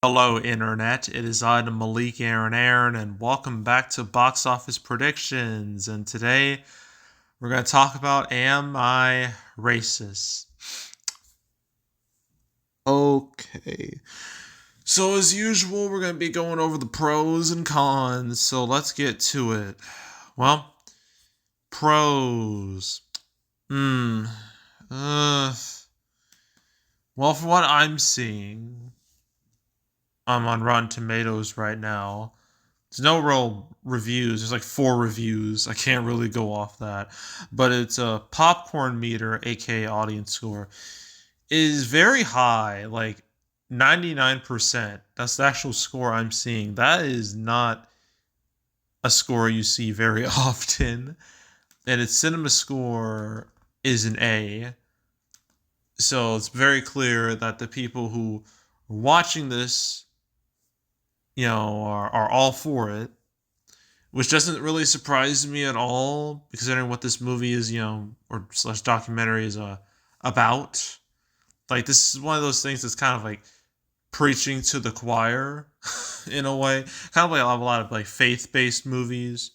Hello, Internet. It is I, the Malik Aaron, and welcome back to Box Office Predictions. And today we're going to talk about Am I Racist? Okay. So, as usual, we're going to be going over the pros and cons. So, let's get to it. Well, pros. Hmm. Uh. Well, from what I'm seeing, I'm on Rotten Tomatoes right now. There's no real reviews. There's like 4 reviews. I can't really go off that. But it's a popcorn meter, aka audience score, is very high, like 99%. That's the actual score I'm seeing. That is not a score you see very often. And its cinema score is an A. So it's very clear that the people who are watching this, are all for it, which doesn't really surprise me at all, considering what this movie is, or slash documentary is about. Like, this is one of those things that's kind of like preaching to the choir in a way, kind of like a lot of like faith-based movies.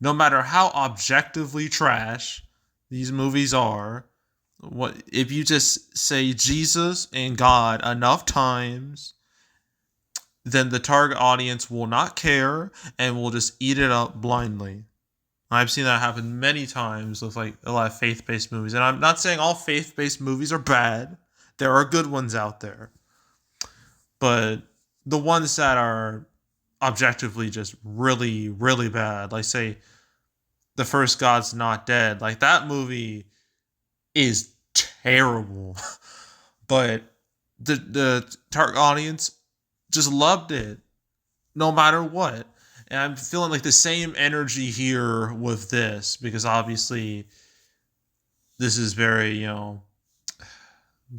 No matter how objectively trash these movies are, what if you just say Jesus and God enough times, then the target audience will not care and will just eat it up blindly. I've seen that happen many times with like a lot of faith-based movies. And I'm not saying all faith-based movies are bad. There are good ones out there. But the ones that are objectively just really, really bad, like say The First God's Not Dead, like that movie is terrible. But the target audience just loved it no matter what. And I'm feeling like the same energy here with this because obviously this is very, I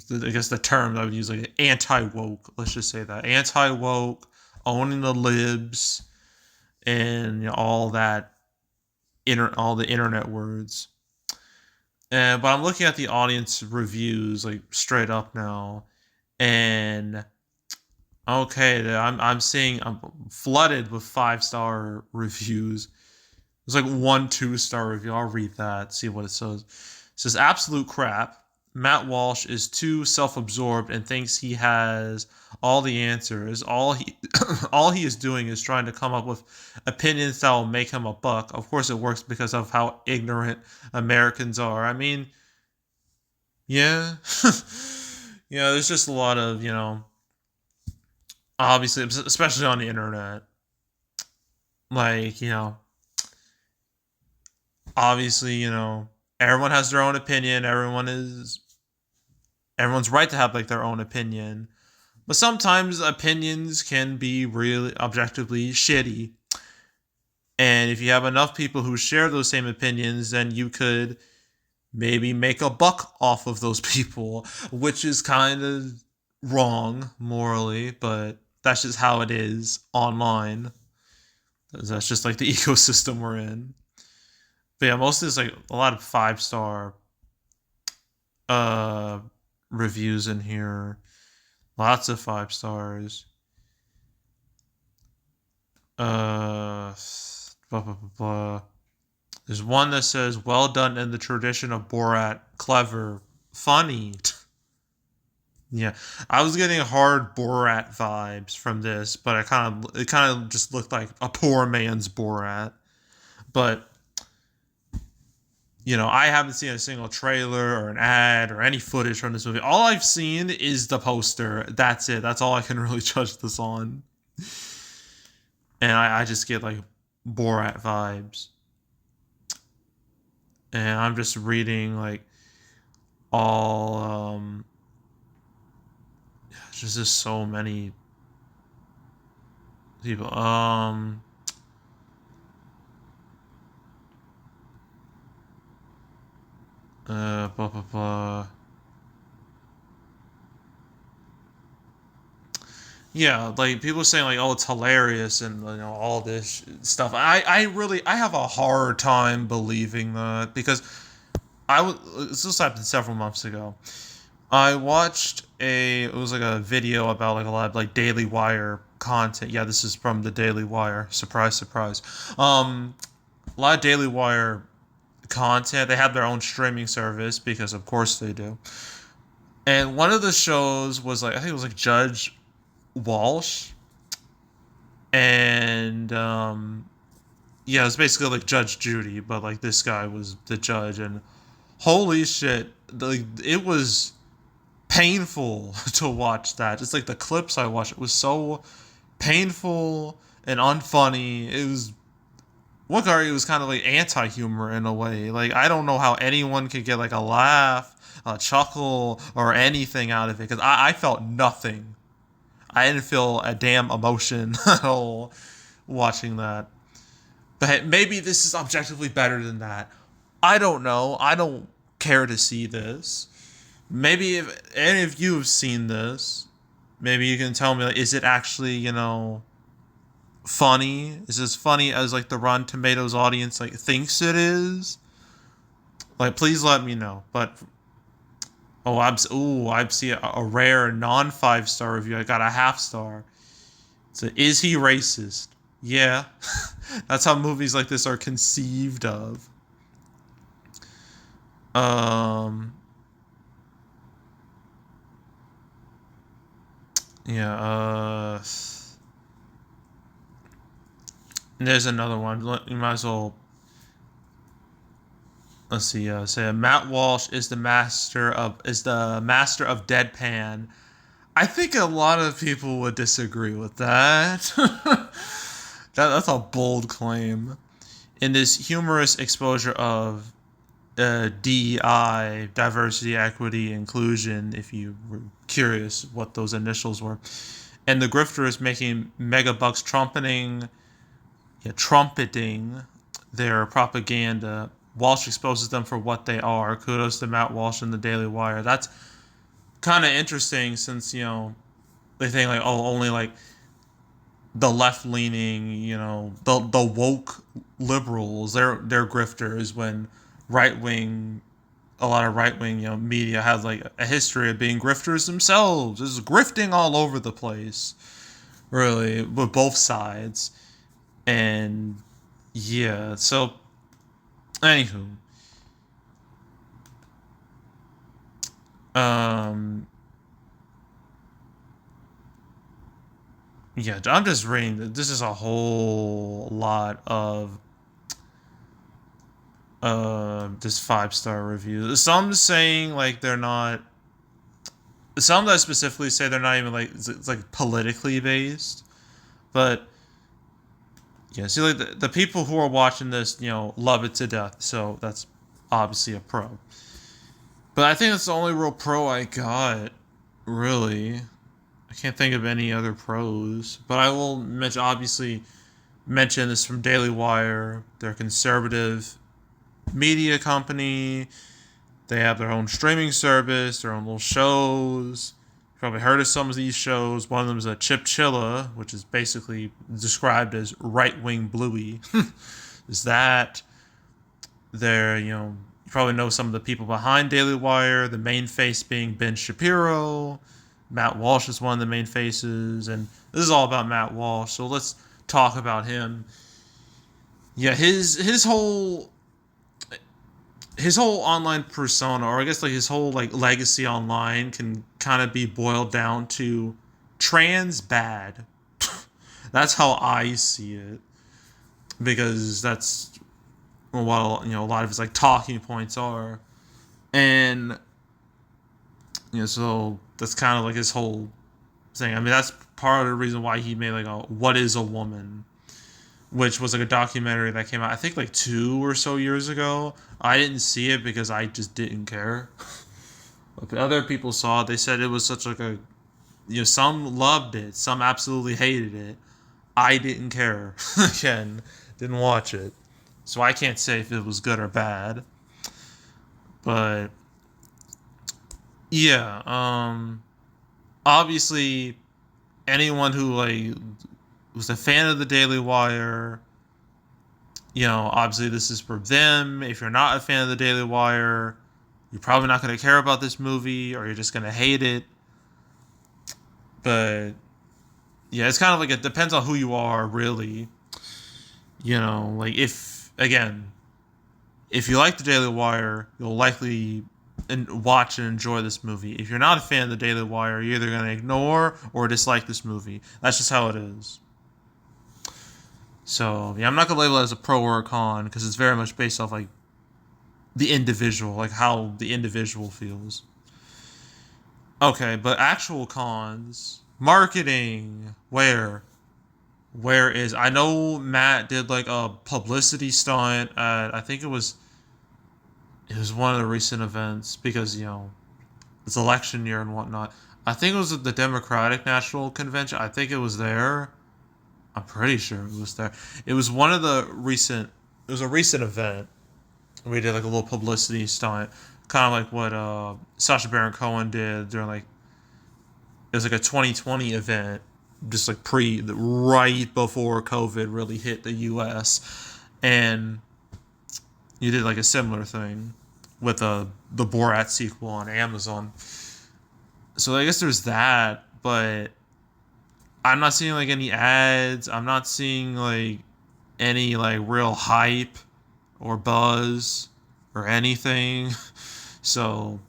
guess the term I would use like anti woke. Let's just say that anti woke, owning the libs, and all that, all the internet words. And but I'm looking at the audience reviews like straight up now, and okay, I'm seeing I'm flooded with 5-star reviews. There's like 1 2-star review. I'll read that, see what it says. It says absolute crap. Matt Walsh is too self-absorbed and thinks he has all the answers. All he is doing is trying to come up with opinions that will make him a buck. Of course, it works because of how ignorant Americans are. I mean, yeah, there's just a lot of obviously, especially on the internet, like obviously, everyone has their own opinion. Everyone's right to have like their own opinion. But sometimes opinions can be really objectively shitty. And if you have enough people who share those same opinions, then you could maybe make a buck off of those people, which is kind of wrong morally, but that's just how it is online. That's just like the ecosystem we're in. But yeah, most of it's like a lot of 5-star uh reviews in here. Lots of 5 stars. Blah blah blah blah. There's one that says, "Well done in the tradition of Borat, clever, funny." Yeah, I was getting hard Borat vibes from this, but it kind of just looked like a poor man's Borat. But I haven't seen a single trailer or an ad or any footage from this movie. All I've seen is the poster. That's it. That's all I can really judge this on. And I just get like Borat vibes. And I'm just reading like all just so many people. Blah blah blah. Yeah, like people saying like, "Oh, it's hilarious," and all this stuff. I have a hard time believing that because this happened several months ago. I watched it was like a video about like a lot of like Daily Wire content. Yeah, this is from the Daily Wire. Surprise, surprise. A lot of Daily Wire content. They have their own streaming service because of course they do. And one of the shows was like I think it was like Judge Walsh, and yeah, it was basically like Judge Judy, but like this guy was the judge, and holy shit, like it was painful to watch that. Just like the clips I watched, it was so painful and unfunny. It was one guy. It was kind of like anti-humor in a way. Like I don't know how anyone could get like a laugh, a chuckle, or anything out of it because I felt nothing. I didn't feel a damn emotion at all watching that. But hey, maybe this is objectively better than that. I don't know. I don't care to see this. Maybe if any of you have seen this, maybe you can tell me like, is it actually funny? Is this funny as like the Rotten Tomatoes audience like thinks it is? Like, please let me know. But I've seen a rare non 5 star review. I got a half star. So is he racist? Yeah, that's how movies like this are conceived of. Um, yeah. There's another one. You might as well. Let's see. Say Matt Walsh is the master of deadpan. I think a lot of people would disagree with that. That's a bold claim. In this humorous exposure of DEI, diversity, equity, inclusion, if you were curious what those initials were, and the grifter is making mega bucks trumpeting their propaganda. Walsh exposes them for what they are. Kudos to Matt Walsh and the Daily Wire. That's kind of interesting since they think like only like the left leaning the woke liberals they're grifters when right wing a lot of right wing media has like a history of being grifters themselves. There's grifting all over the place, really, with both sides. And yeah, so anywho, um, yeah, I'm just reading. This is a whole lot of this 5 star review. Some saying like they're not. Some that specifically say they're not even like it's like politically based, but yeah, see, like the people who are watching this, love it to death. So that's obviously a pro. But I think that's the only real pro I got, really. I can't think of any other pros. But I will obviously mention this from Daily Wire. They're a conservative media company. They have their own streaming service, their own little shows. You've probably heard of some of these shows. One of them is a Chipchilla, which is basically described as right wing bluey. Is that they're you probably know some of the people behind Daily Wire. The main face being Ben Shapiro. Matt Walsh is one of the main faces, and this is all about Matt Walsh. So let's talk about him. Yeah, his whole online persona, or I guess like his whole like legacy online, can kind of be boiled down to trans bad. That's how I see it, because that's what a lot of his like talking points are, and so that's kind of like his whole thing. I mean, that's part of the reason why he made like a "What Is a Woman," which was like a documentary that came out I think like 2 or so years ago. I didn't see it because I just didn't care. But other people saw it. They said it was such like a some loved it, some absolutely hated it. I didn't care. Again, didn't watch it. So I can't say if it was good or bad. But yeah, obviously anyone who like was a fan of the Daily Wire, obviously this is for them. If you're not a fan of the Daily Wire, you're probably not going to care about this movie, or you're just going to hate it. But yeah, it's kind of like it depends on who you are, really. Like if again, if you like the Daily Wire, you'll likely watch and enjoy this movie. If you're not a fan of the Daily Wire, you're either going to ignore or dislike this movie. That's just how it is. So yeah, I'm not gonna label it as a pro or a con because it's very much based off like the individual, like how the individual feels. Okay, but actual cons, marketing, where is I know Matt did like a publicity stunt at I think it was one of the recent events because it's election year and whatnot. I think it was at the Democratic National Convention. I think it was there. I'm pretty sure it was there. It was one of the recent. It was a recent event. We did like a little publicity stunt, kind of like what Sacha Baron Cohen did during like it was like a 2020 event, just like right before COVID really hit the U.S. And you did like a similar thing with the Borat sequel on Amazon. So I guess there's that, but I'm not seeing like any ads. I'm not seeing like any like real hype or buzz or anything. So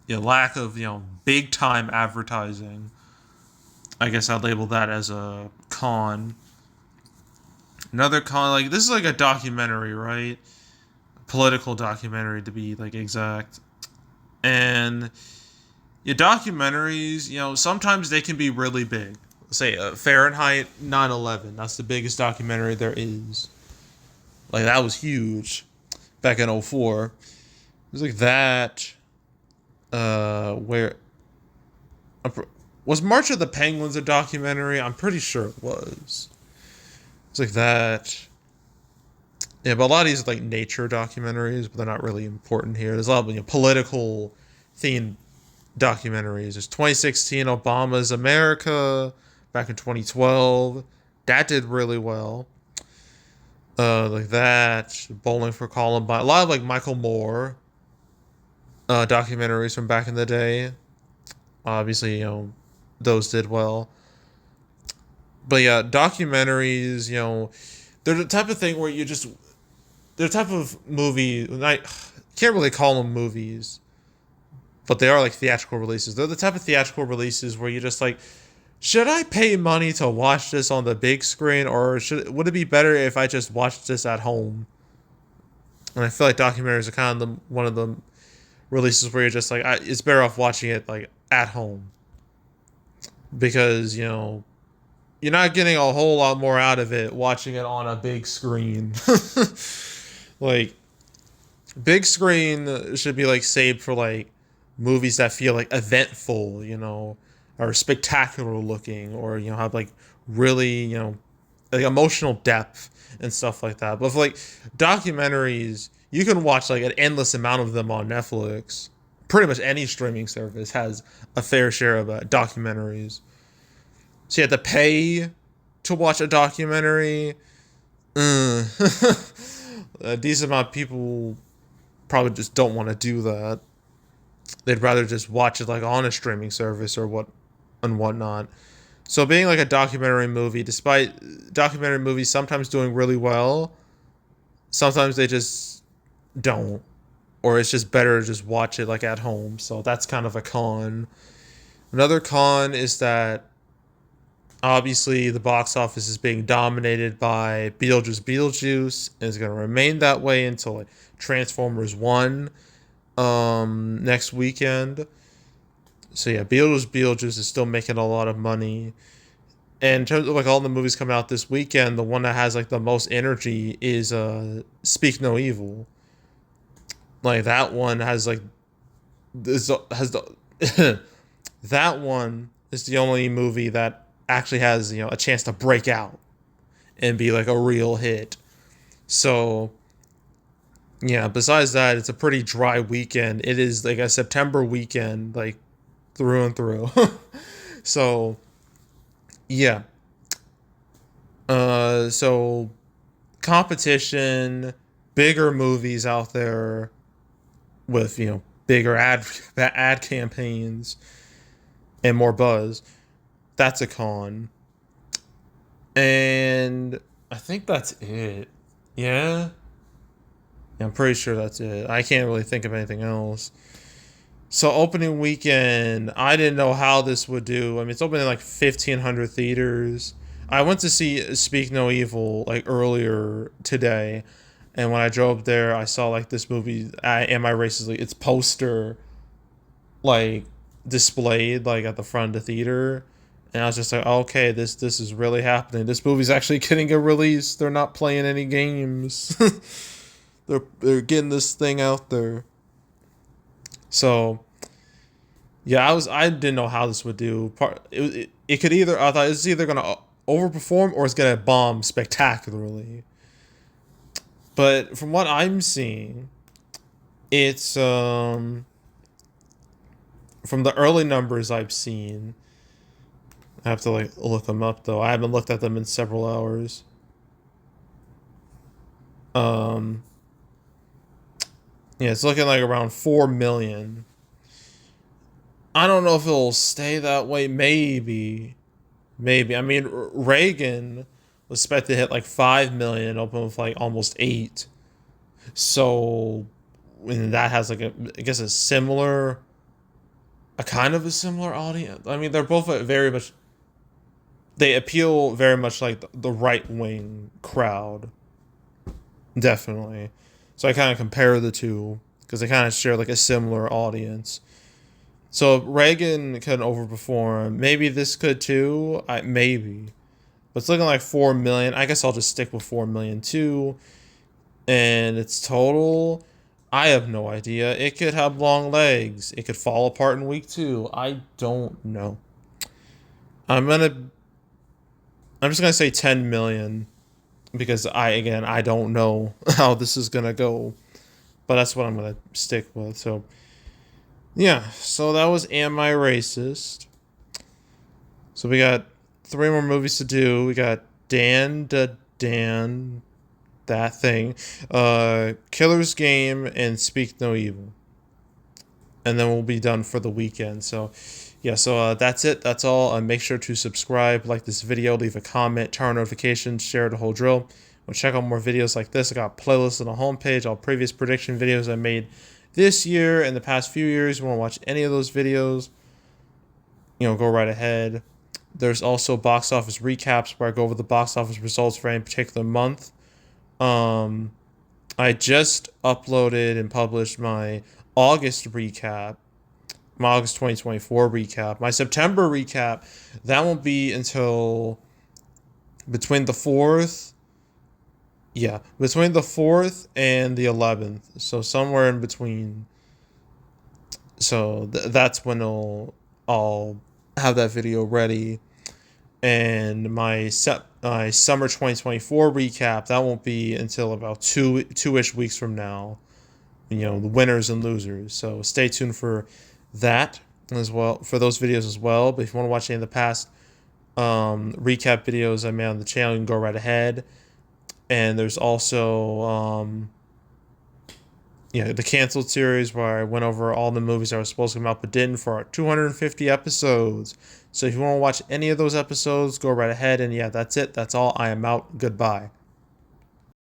yeah, lack of big time advertising. I guess I'd label that as a con. Another con, like this is like a documentary, right? Political documentary to be like exact. And your documentaries, sometimes they can be really big. Say Fahrenheit 9/11. That's the biggest documentary there is. Like that was huge back in '04. It was like that. Where was March of the Penguins a documentary? I'm pretty sure it was. It's like that. Yeah, but a lot of these are like nature documentaries, but they're not really important here. There's a lot of political themed documentaries. There's 2016 Obama's America back in 2012. That did really well. Like that. Bowling for Columbine. A lot of like Michael Moore documentaries from back in the day. Obviously, those did well. But yeah, documentaries, they're the type of thing where they're the type of movie, I can't really call them movies, but they are like theatrical releases. They're the type of theatrical releases where you just like, should I pay money to watch this on the big screen, or would it be better if I just watched this at home? And I feel like documentaries are kind of one of the releases where you're just like, it's better off watching it like at home because you're not getting a whole lot more out of it watching it on a big screen. Like big screen should be like saved for like movies that feel like eventful, or spectacular looking, or have like really like emotional depth and stuff like that. But for like documentaries, you can watch like an endless amount of them on Netflix. Pretty much any streaming service has a fair share of documentaries. So you have to pay to watch a documentary. A decent amount of people probably just don't want to do that. They'd rather just watch it like on a streaming service or whatnot. So being like a documentary movie, despite documentary movies sometimes doing really well, sometimes they just don't. Or it's just better to just watch it like at home. So that's kind of a con. Another con is that obviously the box office is being dominated by Beetlejuice and is going to remain that way until like Transformers 1 next weekend. So yeah, Beetlejuice is still making a lot of money. And in terms of like all the movies coming out this weekend, the one that has like the most energy is Speak No Evil. Like that one has like this has the that one is the only movie that actually has a chance to break out and be like a real hit. So yeah, besides that, it's a pretty dry weekend. It is like a September weekend, like through and through. So yeah. So competition, bigger movies out there with bigger ad campaigns and more buzz. That's a con. And I think that's it. Yeah. Yeah, I'm pretty sure that's it. I can't really think of anything else. So opening weekend, I didn't know how this would do. I mean, it's opening like 1,500 theaters. I went to see Speak No Evil like earlier today, and when I drove there, I saw like this movie, Am I Racistly? Its poster like displayed like at the front of the theater, and I was just like, okay, this is really happening. This movie's actually getting a release. They're not playing any games. They're getting this thing out there. So yeah, I didn't know how this would do. It could either, I thought it's either gonna overperform or it's gonna bomb spectacularly. But from what I'm seeing, it's from the early numbers I've seen. I have to like look them up though. I haven't looked at them in several hours. Um, yeah, it's looking like around 4 million. I don't know if it'll stay that way. Maybe. I mean, Reagan was expected to hit like 5 million and open with like almost 8. So, and that has like I guess a kind of a similar audience. I mean, they're both very much. They appeal very much like the right wing crowd, definitely. So I kind of compare the two because they kind of share like a similar audience. So Reagan could overperform. Maybe this could too. Maybe, but it's looking like 4 million. I guess I'll just stick with 4 million too. And its total, I have no idea. It could have long legs. It could fall apart in week 2. I don't know. I'm gonna. I'm just gonna say 10 million because I don't know how this is gonna go, but that's what I'm gonna stick with. So yeah, so that was Am I Racist? So we got 3 more movies to do. We got Dan, that thing, Killer's Game, and Speak No Evil, and then we'll be done for the weekend. So yeah, so that's it. That's all. Make sure to subscribe, like this video, leave a comment, turn on notifications, share the whole drill. We'll check out more videos like this. I got playlists on the homepage, all previous prediction videos I made this year and the past few years. You want to watch any of those videos, go right ahead. There's also box office recaps where I go over the box office results for any particular month. I just uploaded and published my August recap, my August 2024 recap. My September recap, that won't be until between the 4th. Yeah, between the 4th and the 11th. So somewhere in between. So that's when I'll have that video ready. And my summer 2024 recap, that won't be until about two-ish weeks from now. The winners and losers. So stay tuned for that as well, for those videos as well. But if you want to watch any of the past recap videos I made on the channel, you can go right ahead. And there's also the canceled series where I went over all the movies that were supposed to come out but didn't for our 250 episodes. So if you want to watch any of those episodes, go right ahead. And yeah, that's it. That's all. I am out. Goodbye.